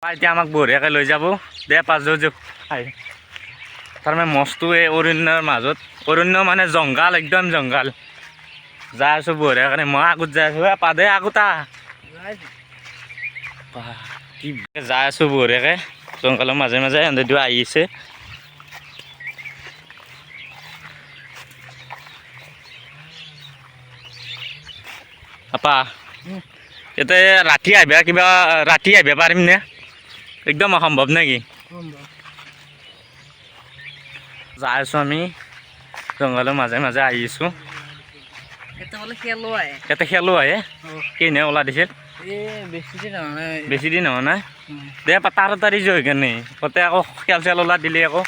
এতিয়া আমাক বঢ়িয়াকৈ লৈ যাব দে পাঁচ যোগ তাৰমানে মস্তো এই অৰণ্যৰ মাজত অৰণ্য মানে জংঘল একদম জংঘল যাই আছোঁ বঢ়িয়াকৈ মই আগত যাই আছোঁ পাদে আগতা কি যাই আছোঁ বঢ়িয়াকৈ জংঘলৰ মাজে মাজে এহেঁতেও আহিছে আপা ইয়াতে ৰাতি আহিবা কিবা ৰাতি আহিব পাৰিম নে একদম অসম্ভৱ নেকি যাই আছোঁ আমি জংঘলৰ মাজে মাজে আহিছোঁ ইয়াতে খেলো আহে কিনে ওলা দিছিল বেছি দিন হোৱা নাই দে তাড়াতাড়ি যোৱা সেইকাৰণে তাতে আকৌ খেল চেল ওলা দিলে আকৌ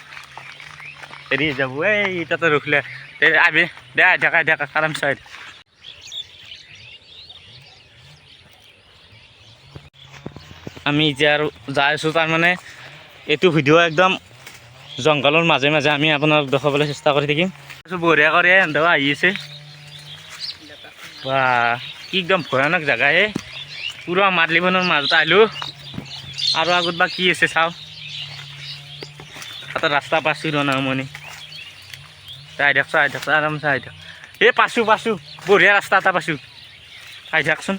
হেৰি যাব এই তাতে ৰখিলে দে আহিবি দে আহি থাকা আৰাম চাই আমি এতিয়া আৰু যাই আছোঁ তাৰমানে এইটো ভিডিঅ' একদম জংঘলৰ মাজে মাজে আমি আপোনাক দেখাবলৈ চেষ্টা কৰি থাকিম বঢ়িয়া কৰি সিহঁতেও আহি আছে বা কি একদম ভয়ানক জেগাহে পুৰা মাদলিবনৰ মাজত আহিলোঁ আৰু আগত বা কি আছে চাওঁ তাতে ৰাস্তা পাইছোঁ ৰণামণি আহি থাকছ আৰামছে আহি থাক এই পাইছোঁ বঢ়িয়া ৰাস্তা এটা পাইছোঁ আহি থাকচোন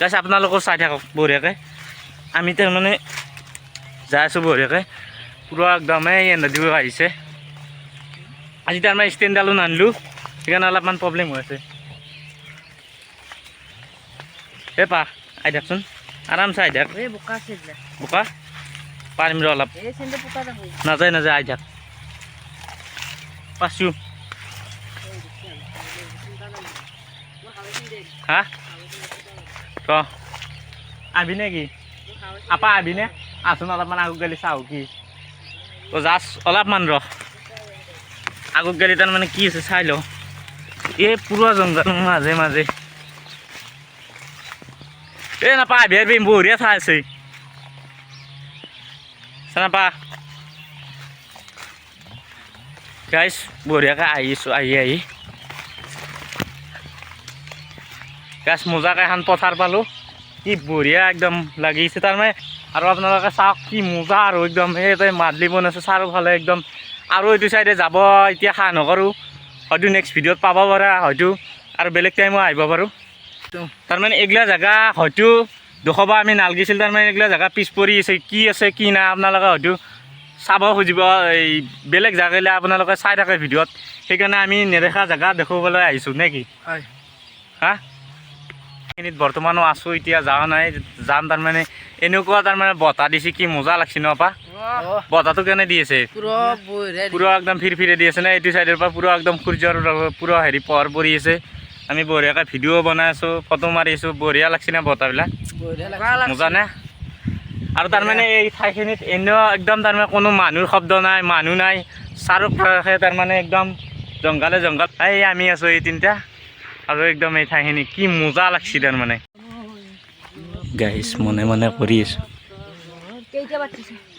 গাইছ আপোনালোকেও চাই থাকক বঢ়িয়াকৈ আমি তাৰমানে যাই আছোঁ বঢ়িয়াকৈ পুৰা একদমেই দিব আহিছে আজি তাৰমানে ষ্টেণ্ডডালো নানিলোঁ সেইকাৰণে অলপমান প্ৰব্লেম হৈ আছে এই পা আহি থাকচোন আৰামছে আহি থাক বোকা পাৰিম ৰ অলপ নাযায় আহি থাক পাইছোঁ হা ক আবি নে কি আপা আবিনে আছোন অলপমান আগত গেলি চাওঁ কি তো যাচ অলপমান ৰ আগত গেলি তাৰমানে কি আছে চাই ল এই পুৰা জংঘল মাজে মাজে এই নাপা আবি আবি বঢ়িয়া ঠাই আছে নাপা গাইছ বঢ়িয়াকৈ আহিছোঁ আহি গাছ মজাকৈ এখন পথাৰ পালোঁ কি বঢ়িয়া একদম লাগিছে তাৰমানে আৰু আপোনালোকে চাওক কি মজা আৰু একদম এই মাদলি বনাইছে চাৰিওফালে একদম আৰু এইটো চাইডে যাব এতিয়া খা নকৰোঁ হয়তো নেক্সট ভিডিঅ'ত পাব পাৰা হয়তো আৰু বেলেগ টাইমো আহিব পাৰোঁ তাৰমানে এইগিলা জেগা হয়তো দেখুৱাব আমি নালাগিছিল তাৰমানে এইগিলা জেগা পিছ পৰি আছে কি নাই আপোনালোকে হয়তো চাব খুজিব এই বেলেগ জেগালৈ আপোনালোকে চাই থাকে ভিডিঅ'ত সেইকাৰণে আমি নেদেখা জেগা দেখুৱাবলৈ আহিছোঁ নে কি হয় হা এইখিনিত বৰ্তমানো আছোঁ এতিয়া যোৱা নাই যাম তাৰমানে এনেকুৱা তাৰমানে বতাহ দিছে কি মজা লাগছে ন আপা বতাহটো কেনে দি আছে পুৰা একদম ফিৰফিৰে দি আছে নে এইটো চাইডৰ পৰা পুৰা একদম সূৰ্যৰ পুৰা হেৰি পোহৰ পৰি আছে আমি বঢ়িয়াকৈ ভিডিঅ' বনাই আছোঁ ফটো মাৰি আছোঁ বঢ়িয়া লাগছে নে বতাহবিলাক মজা নে আৰু তাৰমানে এই ঠাইখিনিত এনেও একদম তাৰমানে কোনো মানুহৰ শব্দ নাই মানুহ নাই চাৰিওফালে তাৰমানে একদম জংঘল এই আমি আছোঁ এই তিনিটা আৰু একদম এই ঠাইখিনি কি মজা লাগছে তাৰমানে গাইছ মনে কৰি আছোঁ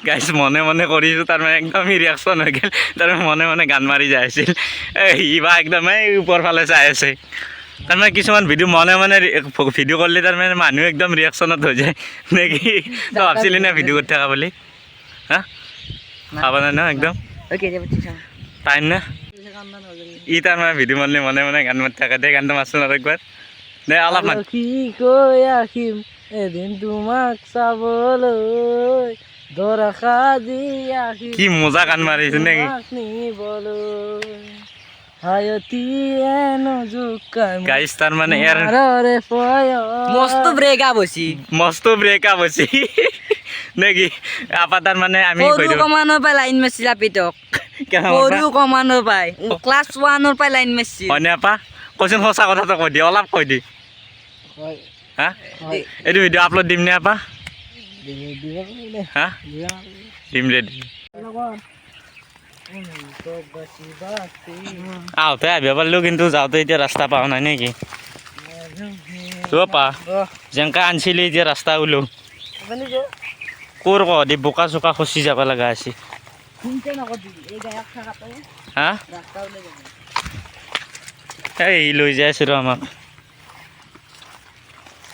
গাইছ মনে কৰিছোঁ তাৰমানে একদম ৰিয়েকশ্যন হৈ গ'ল তাৰমানে মনে গান মাৰি যাই আছিল ইবা একদম এই ওপৰ ফালে চাই আছে তাৰমানে কিছুমান ভিডিঅ' মনে ভিডিঅ' কৰিলে তাৰমানে মানুহ একদম ৰিয়েকশ্যনত হৈ যায় নেকি তই ভাবছিলি না ভিডিঅ' কৰি থকা বুলি হা ভাবা নাই ন একদম টাইম না ই তাৰমানে ভিডিঅ' মাৰিলে মনে গান মাৰি থাকে দে গানটো মাৰচোন আৰু একবাৰ দে অলপমান কি কৈ আহিম এদিন তোমাক চাবলৈ দৰখা দি আহিম কি মজা গান মাৰিছে নেকি গাইছ তাৰমানে ইয়াৰ মস্ত ব্ৰেকআপ হৈছে নেকি আপা তাৰমানে আমি কমানৰ পৰা লাইন মাৰছিল আপিতক সৰু কমানৰ পাই ক্লাছ 1ৰ পৰা লাইন মাৰছিল হয়নে আপা কচোন সঁচা কথাটো কৈ দিয়ে অলপ কৈ দি হা এইটো ভিডিঅ' আপলোড দিম নে আপা হা দিম দে আহোঁতে আহিব পাৰিলোঁ কিন্তু যাওঁতে এতিয়া ৰাস্তা পাওঁ নাই নেকি পা যেনেকৈ আনিছিলি এতিয়া ৰাস্তা ওলো ক'ৰ দি বোকা চোকা খচি যাব লগা আছে হা এই লৈ যাই আছোঁ ৰ আমাক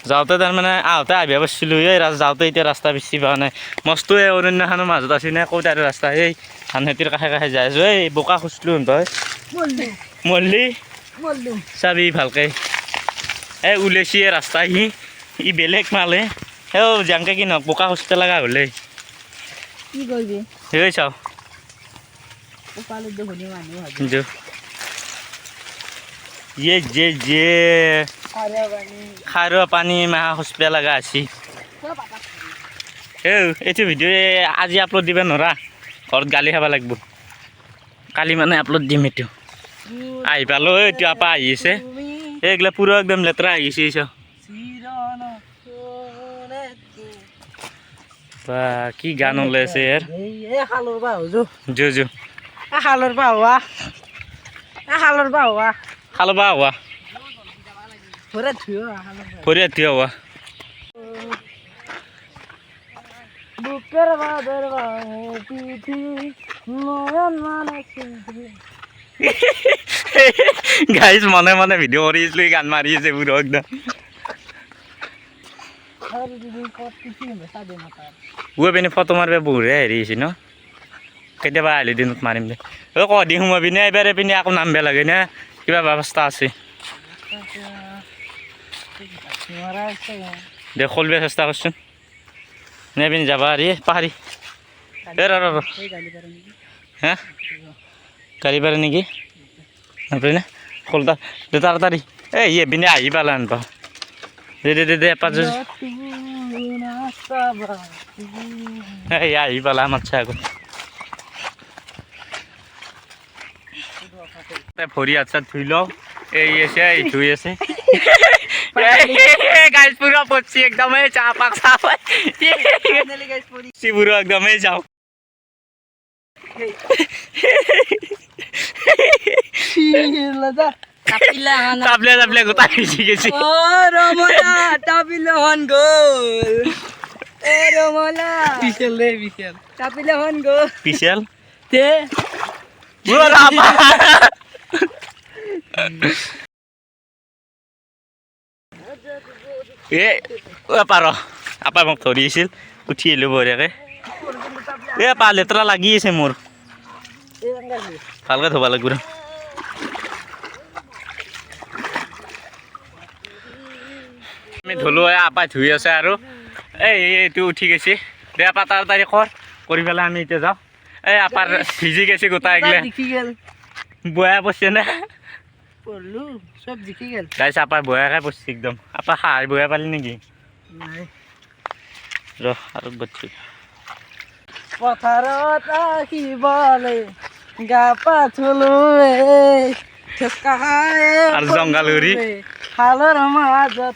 যাওঁতে তাৰমানে আহোঁতে আহিব পাৰিছিলোঁ এই যাওঁতে এতিয়া ৰাস্তা বেছি পোৱা নাই মস্তো এই অৰণ্যখনৰ মাজত আছে নে ক'ত আৰু ৰাস্তা এই ধান খেতিৰ কাষে কাষে যাই আছোঁ এই বোকা খুচলোঁ তই মৰলি চাবি ভালকৈ এই ওলাইছি এই ৰাস্তা ই বেলেগ মালে সেই যেনকৈ কি নহওক বোকা খুচতে লগা হ'লে কি কৰিবি সেই চাওঁ কপালত দেখোন মানুহ जो ये খাৰুৱা পানী মাহা খুচপে লগা আছি এইটো ভিডিঅ' আজি আপলোড দিব নোৱাৰা ঘৰত গালি খাব লাগিব কালি মানে আপলোড দিম এইটো আহি পালোঁ এইটো আপা আহিছে এইগিলা পুৰা একদম লেতেৰা আহিছে চাওঁ বা কি গান ওলাইছে ইয়াৰ জো জো খালৰ পৰা হোৱা খালো বা হোৱা ভৰে থিয় ভৰি থিয় হোৱা বুকেৰ বাদৰ পিঠি নয়ন মানে গাইজ মনে মনে ভিডিঅ' কৰি আছিলোঁ গান মাৰি আছে পুৰা একদম পিনে ফটো মাৰিব বহুৰে হেৰি হৈছে ন কেতিয়াবা আহিলে দিনত মাৰিম দে কদি সোমাবি নে এইবাৰ পিনে আকৌ নামিব লাগে নে কিবা ব্যৱস্থা আছে দে খলবে চেষ্টা কৰচোন নে পিনে যাবা আৰু পাহাৰি হা গাড়ী পাৰে নেকি নাপাৰি খোলতা দে তাড়াতাড়ি এই পিনে আহি পালা আনপা দে এপাত এই আহি পালা মাতছে আগত ভৰি হাত চাত ধুই লওঁ এই আছে এই ধুই আছে গাইজ পুৰা পচি একদমেই চাহ পাক চাহ পাই পুৰো একদমই যাও তাপলে তাপলে গোটাই বেশি গেছি পিছেল পাৰ আপা মোক ধৰি আছিল উঠি আহিলোঁ বঢ়িয়াকে পা লেতেৰা লাগি আছে মোৰ ভালকৈ ধুব লাগিব আমি ধুলো আপাই ধুই আছে আৰু এইটো উঠি গৈছে দে আপা তাড়াতাড়ি কৰি পেলাই আমি এতিয়া যাওঁ এই আপাৰ ভিজি গৈছে গোটাই গেলে বয়া পৰছে নে গাইছ আপাৰ বয়াকে পৰছে একদম আপা সাৰ বয়া পালি নেকি আৰু বচ্ছি পথাৰত আহিবলে গা পা ধুলো আৰু জংঘল উৰি খালৰ মাজত